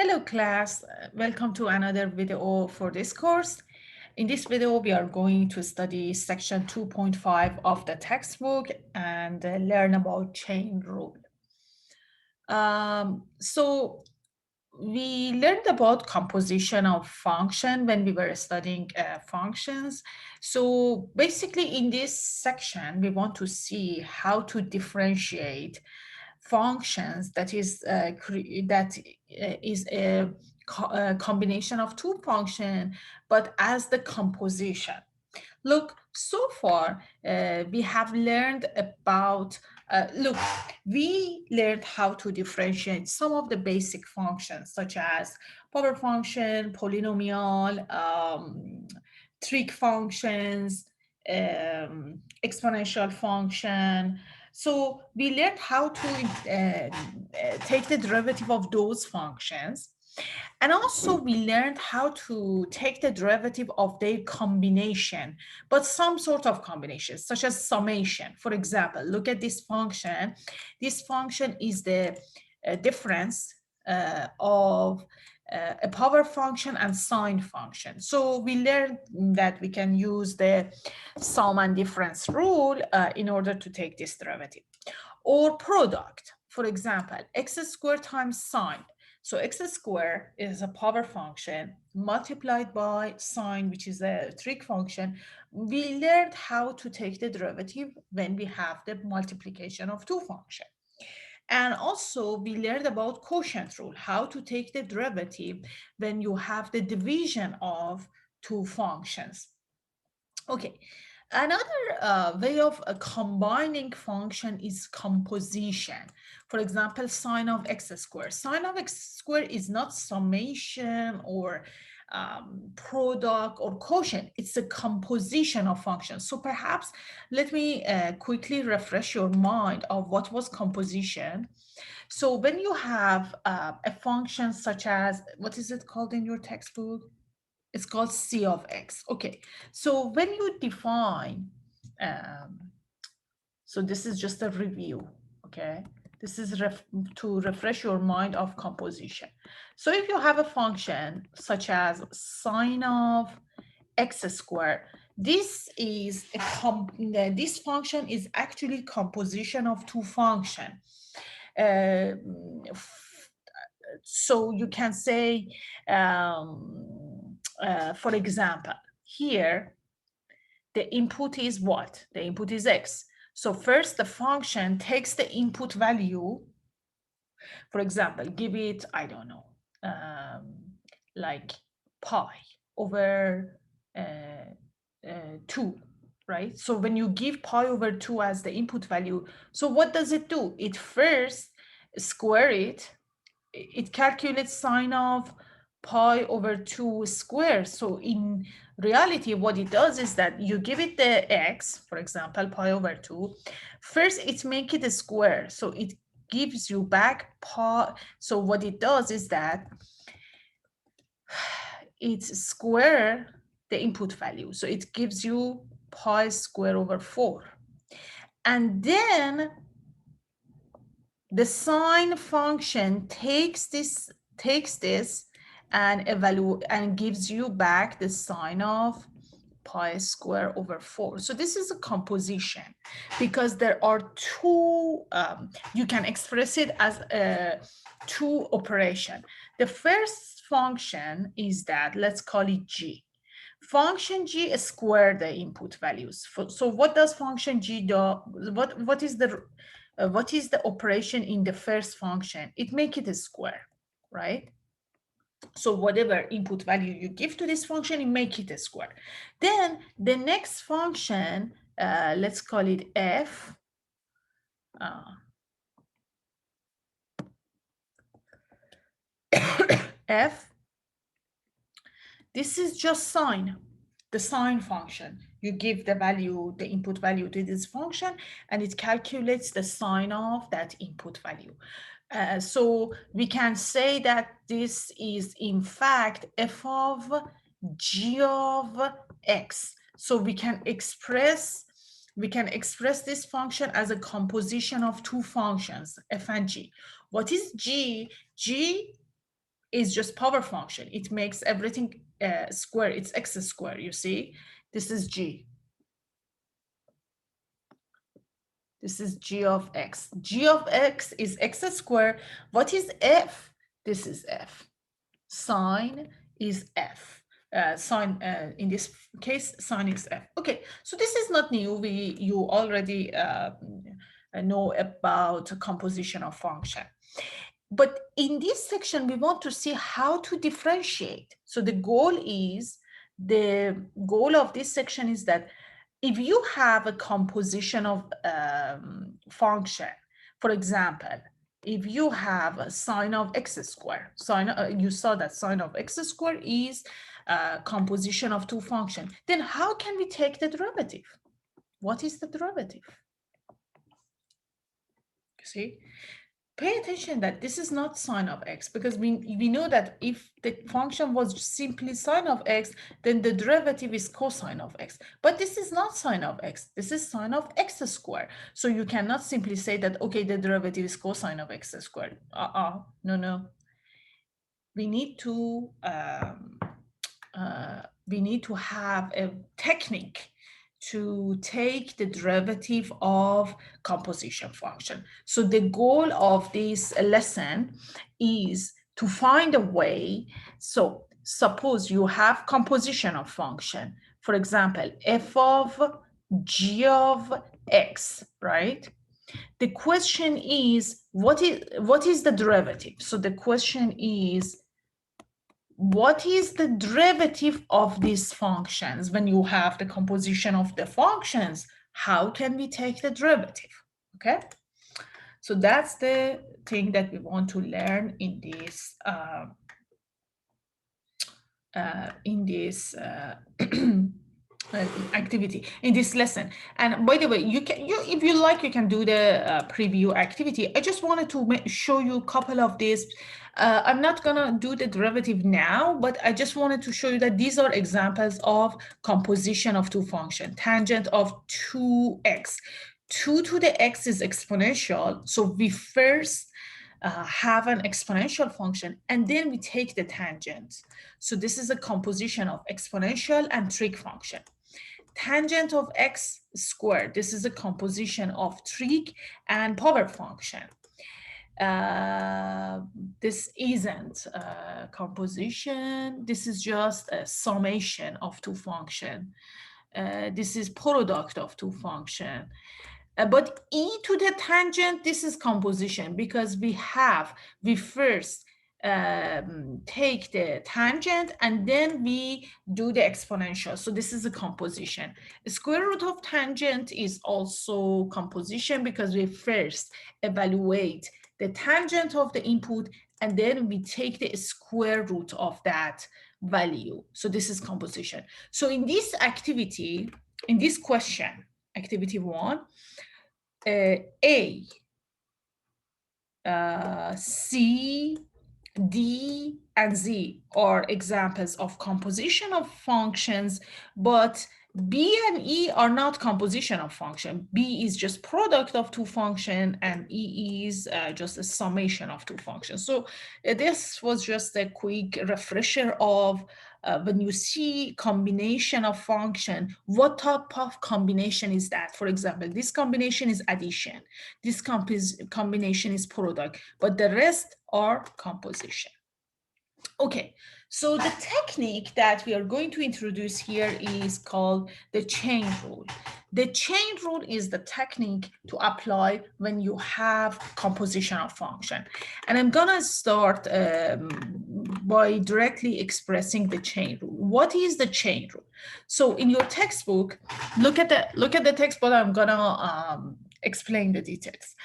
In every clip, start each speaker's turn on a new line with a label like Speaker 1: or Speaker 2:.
Speaker 1: Hello class, welcome to another video for this course. In this video, we are going to study section 2.5 of the textbook and learn about chain rule. So we learned about composition of function when we were studying functions. So basically in this section, we want to see how to differentiate functions that is a combination of two functions, but as the composition. Look, so far we have learned about, we learned how to differentiate some of the basic functions such as power function, polynomial, trig functions, exponential function. So we learned how to take the derivative of those functions. And also we learned how to take the derivative of their combination, but some sort of combination, such as summation. For example, look at this function. This function is the difference of a power function and sine function. So we learned that we can use the sum and difference rule in order to take this derivative. Or product, for example, x squared times sine. So x squared is a power function multiplied by sine, which is a trig function. We learned how to take the derivative when we have the multiplication of two functions. And also we learned about quotient rule, how to take the derivative when you have the division of two functions. Okay, another way of combining function is composition. For example, sine of x squared. Sine of x squared is not summation or product or quotient. It's a composition of functions. So perhaps let me quickly refresh your mind of what was composition. So when you have a function such as, what is it called in your textbook? It's called C of X. Okay, so when you define, so this is just a review, okay? This is to refresh your mind of composition. So if you have a function such as sine of x squared, this is this function is actually composition of two functions. So you can say, for example, here, the input is what? The input is x. So first the function takes the input value. For example, give it, I don't know, like pi over 2, right? So when you give pi over 2 as the input value, so what does it do? It first square it. It calculates sine of pi over 2 squared. So in reality, what it does is that you give it the x, for example, pi over 2. First, it make it a square. So it gives you back pi. So what it does is that it square the input value. So it gives you pi square over 4. And then the sine function takes this and gives you back the sine of pi square over 4. So this is a composition because there are two, you can express it as two operation. The first function is that, let's call it g. Function g square the input values. So what does function g do? What is the operation in the first function? It make it a square, right? So whatever input value you give to this function, it make it a square. Then the next function, let's call it f. F. This is just sine, the sine function. You give the value, the input value to this function, and it calculates the sine of that input value. So we can say that this is in fact f of g of x. So we can express this function as a composition of two functions, f and g. What is g? G is just power function. It makes everything square. It's x square, you see? This is g. This is g of x. G of x is x squared. What is f? This is f. Sine is f. Sine, in this case, sine is f. Okay, so this is not new. You already know about composition of function. But in this section, we want to see how to differentiate. So the goal of this section is that if you have a composition of function, for example, if you have a sine of x squared, you saw that sine of x squared is a composition of two functions, then how can we take the derivative? What is the derivative? You see? Pay attention that this is not sine of x, because we know that if the function was simply sine of x, then the derivative is cosine of x. But this is not sine of x. This is sine of x squared. So you cannot simply say that, okay, the derivative is cosine of x squared. No. We need to have a technique to take the derivative of composition function. So the goal of this lesson is to find a way. So suppose you have composition of function, for example, f of g of x, right? The question is, what is the derivative? So the question is, what is the derivative of these functions? When you have the composition of the functions, how can we take the derivative? Okay, so that's the thing that we want to learn in this activity, in this lesson. And by the way, if you like, you can do the preview activity. I just wanted to show you a couple of these. I'm not gonna do the derivative now, but I just wanted to show you that these are examples of composition of two functions. Tangent of 2x. 2 to the x is exponential, so we first have an exponential function, and then we take the tangent. So this is a composition of exponential and trig function. Tangent of x squared, this is a composition of trig and power function. This isn't a composition, this is just a summation of two functions. This is product of two functions. But e to the tangent, this is composition, because we first take the tangent and then we do the exponential. So this is a composition. The square root of tangent is also composition, because we first evaluate the tangent of the input and then we take the square root of that value. So this is composition. So in this activity, in this question, activity 1, A, C, D, and Z are examples of composition of functions, but B and E are not composition of function. B is just product of two functions, and E is just a summation of two functions. So this was just a quick refresher of when you see combination of function, what type of combination is that? For example, this combination is addition. This combination is product, but the rest are composition. Okay, so the technique that we are going to introduce here is called the chain rule. The chain rule is the technique to apply when you have composition of function. And I'm gonna start by directly expressing the chain rule. What is the chain rule? So in your textbook, look at the textbook. I'm gonna explain the details.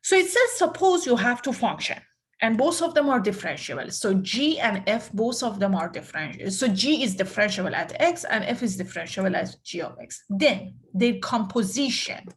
Speaker 1: So it says, suppose you have two functions, and both of them are differentiable. So g and f, both of them are differentiable. So g is differentiable at x and f is differentiable at g of x. Then their composition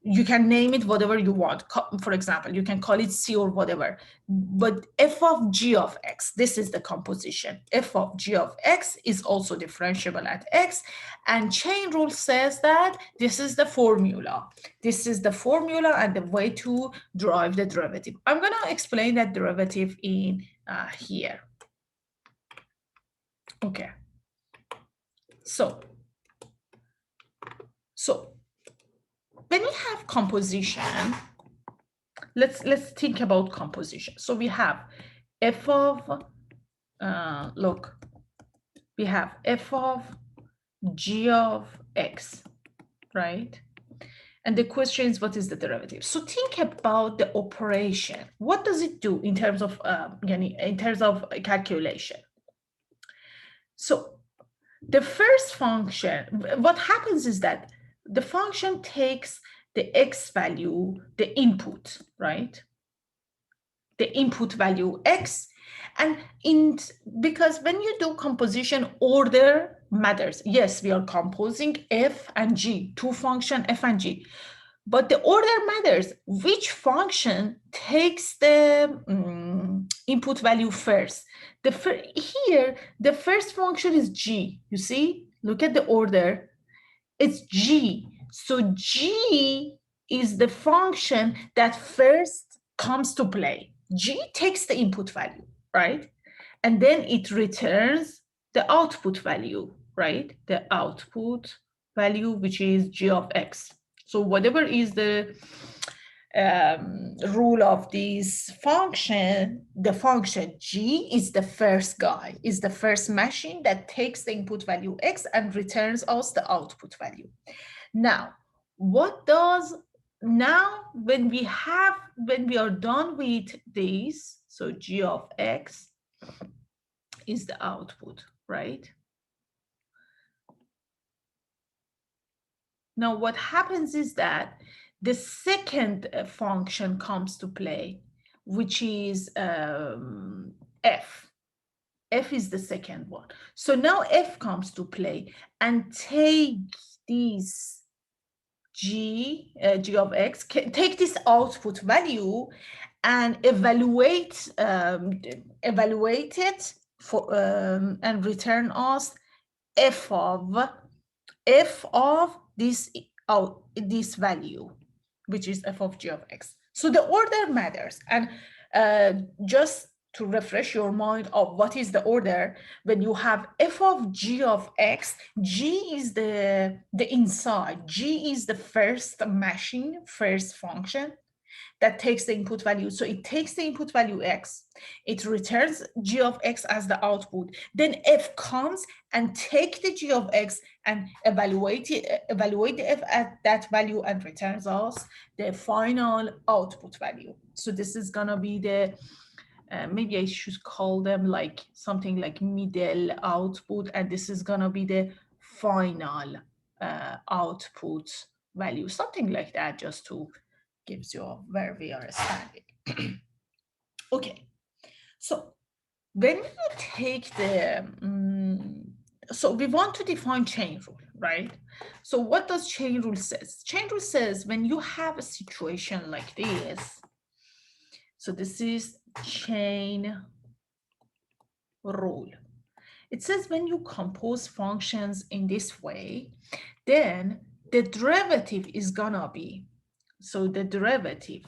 Speaker 1: You can name it whatever you want. For example, you can call it C or whatever. But f of g of x, this is the composition. F of g of x is also differentiable at x. And chain rule says that this is the formula. This is the formula and the way to derive the derivative. I'm going to explain that derivative in here. Okay. So when we have composition, let's think about composition. So we have f of look, we have f of g of x, right? And the question is, what is the derivative? So think about the operation. What does it do in terms of calculation? So the first function, what happens is that the function takes the x value, the input, right? The input value x, and because when you do composition, order matters. Yes, we are composing f and g, two functions f and g, but the order matters. Which function takes the input value first? Here, the first function is g. You see, look at the order. It's g. So g is the function that first comes to play. G takes the input value, right? And then it returns the output value, right? The output value, which is g of x. So whatever is the rule of this function, the function g is the first guy, is the first machine that takes the input value x and returns us the output value. Now, when we are done with this, so g of x is the output, right? Now, what happens is that the second function comes to play, which is f. F is the second one. So now f comes to play and take this g of x, take this output value and evaluate it for and return us f of this value, which is f of g of x. So the order matters. And just to refresh your mind of what is the order, when you have f of g of x, g is the inside. G is the first machine, first function that takes the input value. So it takes the input value x, it returns g of x as the output. Then f comes and take the g of x and evaluate the f at that value and returns us the final output value. So this is gonna be the maybe I should call them like something like middle output, and this is gonna be the final output value, something like that, just to gives you where we are standing. Okay, so when you take the, so we want to define chain rule, right? So what does chain rule says? Chain rule says when you have a situation like this, so this is chain rule. It says when you compose functions in this way, then the derivative is gonna be, so the derivative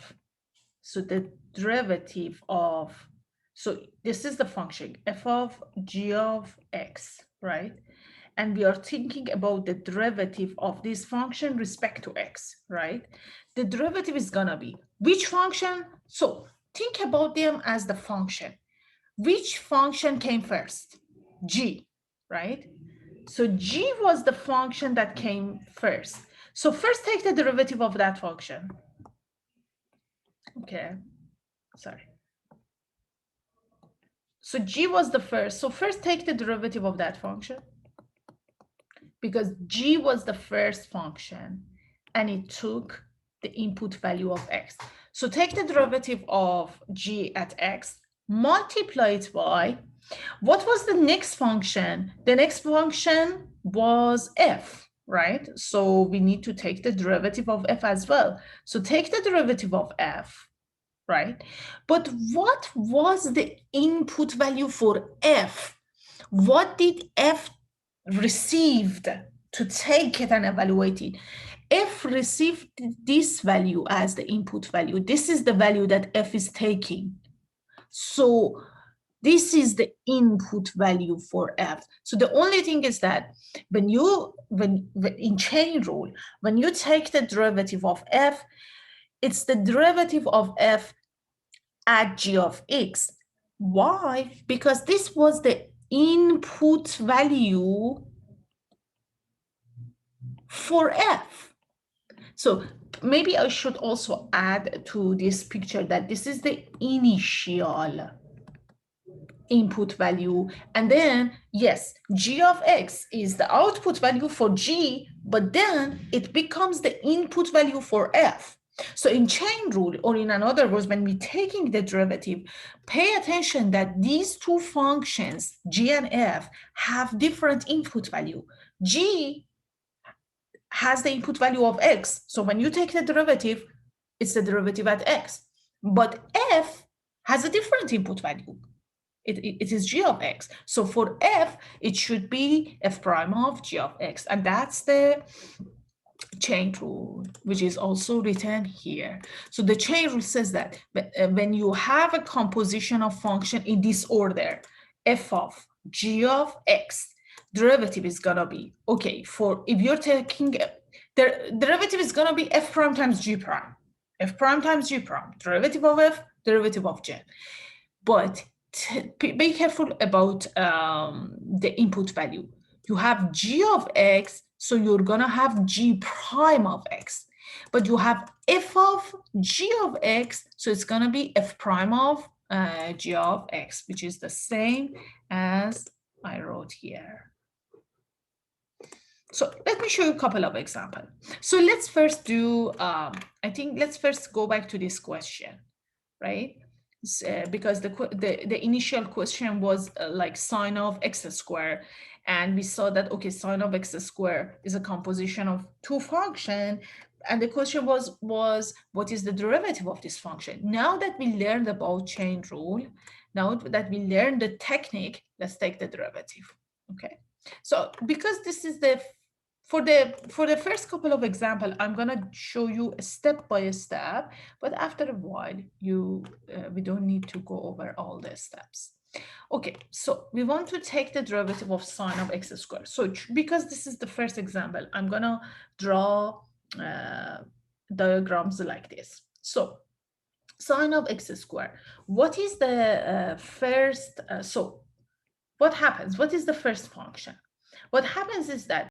Speaker 1: of, so this is the function f of g of x, right? And we are thinking about the derivative of this function respect to x, right? The derivative is gonna be which function? So think about them as the function. Which function came first? G, right? So g was the function that came first. So first take the derivative of that function. Okay, sorry. So g was the first. So first take the derivative of that function, because g was the first function and it took the input value of x. So take the derivative of g at x, multiply it by, what was the next function? The next function was f, right? So we need to take the derivative of f as well. So take the derivative of f, right? But what was the input value for f? What did f received to take it and evaluate it? F received this value as the input value. This is the value that f is taking. So this is the input value for f. So the only thing is that when in chain rule, when you take the derivative of f, it's the derivative of f at g of x. Why? Because this was the input value for f. So maybe I should also add to this picture that this is the initial input value. And then, yes, g of x is the output value for g, but then it becomes the input value for f. So in chain rule, or in other words, when we're taking the derivative, pay attention that these two functions, g and f, have different input value. G has the input value of x. So when you take the derivative, it's the derivative at x. But f has a different input value. It is g of x. So for f, it should be f prime of g of x. And that's the chain rule, which is also written here. So the chain rule says that when you have a composition of function in this order, f of g of x, derivative is gonna be, okay, for if you're taking, the derivative is gonna be f prime times g prime. F prime times g prime, derivative of f, derivative of g. But be careful about the input value. You have g of x, so you're gonna have g prime of x. But you have f of g of x, so it's gonna be f prime of g of x, which is the same as I wrote here. So let me show you a couple of examples. So let's first do, let's first go back to this question, right? Because the initial question was like sine of x squared, and we saw that, okay, sine of x squared is a composition of two functions, and the question was what is the derivative of this function? Now that we learned about chain rule, now that we learned the technique, let's take the derivative. Okay, so because this is the for the first couple of examples, I'm gonna show you step by step, but after a while, we don't need to go over all the steps. Okay, so we want to take the derivative of sine of x squared. So because this is the first example, I'm gonna draw diagrams like this. So sine of x squared. What is the first? So what happens? What is the first function? What happens is that